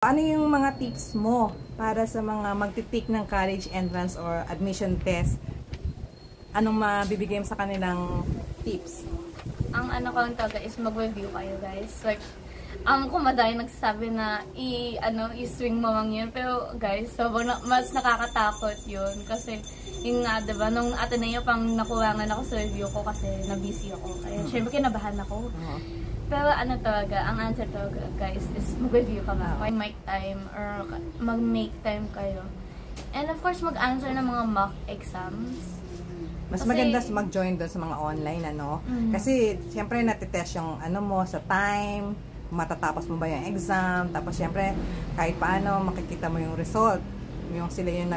Ano yung mga tips mo para sa mga magtitake ng college entrance or admission test? Anong mabibigay mo sa kanilang tips? Ang ano ko lang talaga is mag-review kayo, guys. Like, kung madami nagsasabi na i-swing mo lang yun. Pero guys, sobrang mas nakakatakot yun. Kasi, yun nga, diba, nung Ateneo pang nakulangan ako sa review ko kasi na-busy ako. Kaya, syempre, kinabahan ako. Pero ano talaga, ang answer talaga, guys, is mag-review ka nga. Make time or mag-make time kayo. And of course, mag-answer ng mga mock exams. Mas maganda mag-join doon sa mga online, ano? Kasi, syempre, natitest yung ano mo sa time, matatapos mo ba yung exam, tapos syempre, kahit paano, makikita mo yung result. Yung sila yung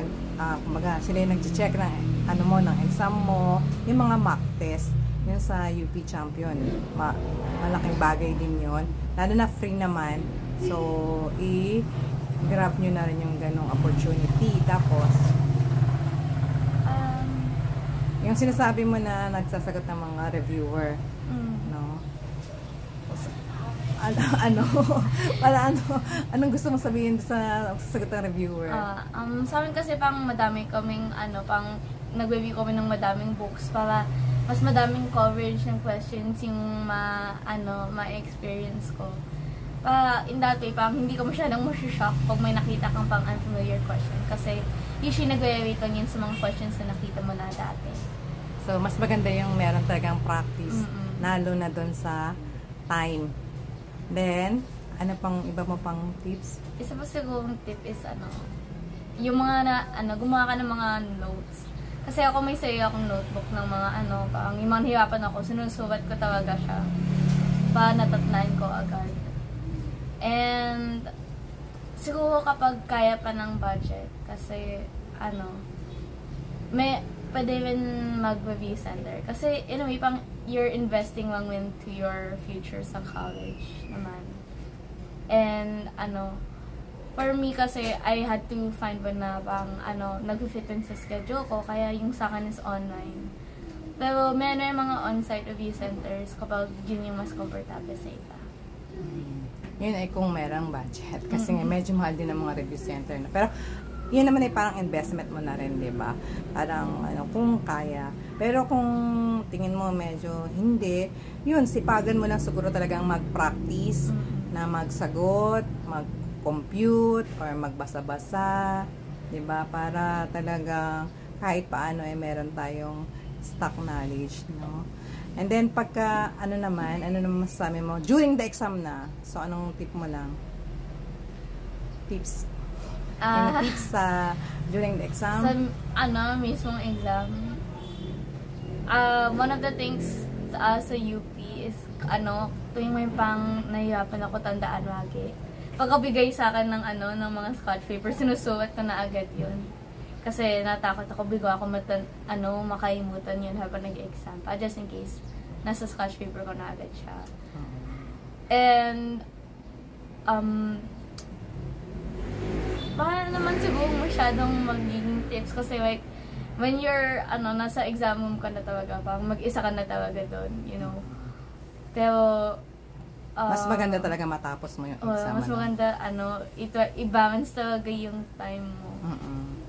kumbaga, sila yung nag-check ng ano mo, ng exam mo, yung mga mock test. Yun sa UP Champion. Malaking bagay din yun. Lalo na free naman. So, i-grab nyo na rin yung ganong opportunity. Tapos, yung sinasabi mo na nagsasagot ng mga reviewer. No? Anong gusto mong sabihin sa sagot ng reviewer? Sa amin kasi pang madami kaming, pang nag-review kami ng madaming books para mas madaming coverage ng questions yung ma-experience ko. In that way, parang hindi ko masyadong masya-shock pag may nakita kang pang unfamiliar question. Kasi usually nag-rate lang yun sa mga questions na nakita mo na dati. So, mas maganda yung meron talagang practice, lalo na doon sa time. Then, ano pang iba mo pang tips? Isa pa sigurong tip is yung mga gumawa ka ng mga notes. Kasi ako may sarili akong notebook ng mga parang yung mga nahirapan ako, sinusulat ko talaga siya para natatnain ko agad. And siguro kapag kaya pa ng budget, kasi pwede rin mag-review center. Kasi in a way, pang you're investing lang into your future sa college naman. And for me kasi, I had to find one na pang, nag-fit in sa schedule ko, kaya yung sa akin is online. Pero, meron yung mga on-site review centers kapag yun yung mas comfortable sa iba. Yun ay kung merang budget. Kasi nga, medyo mahal din ang mga review center. Pero, yun naman ay parang investment mo na rin, di ba? Parang, kung kaya. Pero kung tingin mo medyo hindi, yun, sipagan mo lang siguro talagang mag-practice, na magsagot, compute or magbasa-basa, 'di ba? Para talaga kahit paano meron tayong stock knowledge, no? And then pagka ano naman masasabi mo during the exam na. So anong tip mo lang? Tips. Tips sa during the exam? Sa mismong exam. One of the things sa UP is tuwing may pang nahihirapan ako, tandaan lagi. Pagkabigay sa akin ng ng mga scotch paper, sinusulat ko na agad yun. Kasi natakot ako, bigo ako makalimutan yun habang nag-exam. Just in case, nasa scotch paper ko na agad siya. And, baka naman siguro masyadong magiging tips kasi like, when you're, nasa exam room ka na talaga, parang mag-isa ka na talaga doon, you know. Pero, mas maganda talaga matapos mo yung exam. Mas maganda, i-balance talaga yung time mo.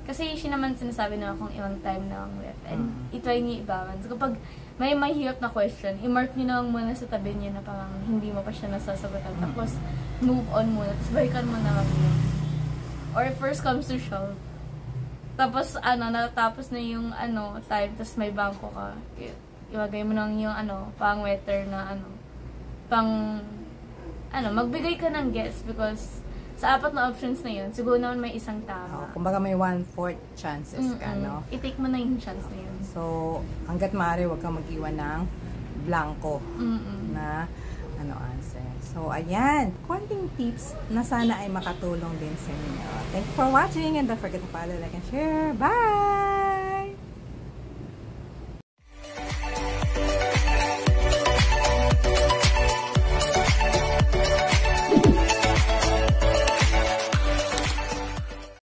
Kasi usually naman sinasabi na kung ilang time na ang left. And i-try niyo i-balance. Kapag may mahirap na question, i-mark niyo na lang muna sa tabi niyo na parang hindi mo pa siya nasasagutan. Tapos, move on muna. Tapos, balikan mo na lang yun. Or first comes to shove. Tapos, natapos na yung time, tapos may bangko ka. Ilagay mo lang yung pang wetter na magbigay ka ng guess because sa apat na options na yun, siguro naman may isang tama. Kumbaga may 1/4 chances ka, no? I-take mo na yung chance na yun. So, hanggat maaari, huwag kang mag-iwan ng blanco na answer. So, ayan. Konting tips na sana ay makatulong din sa inyo. Thank you for watching and don't forget to follow, like, and share. Bye!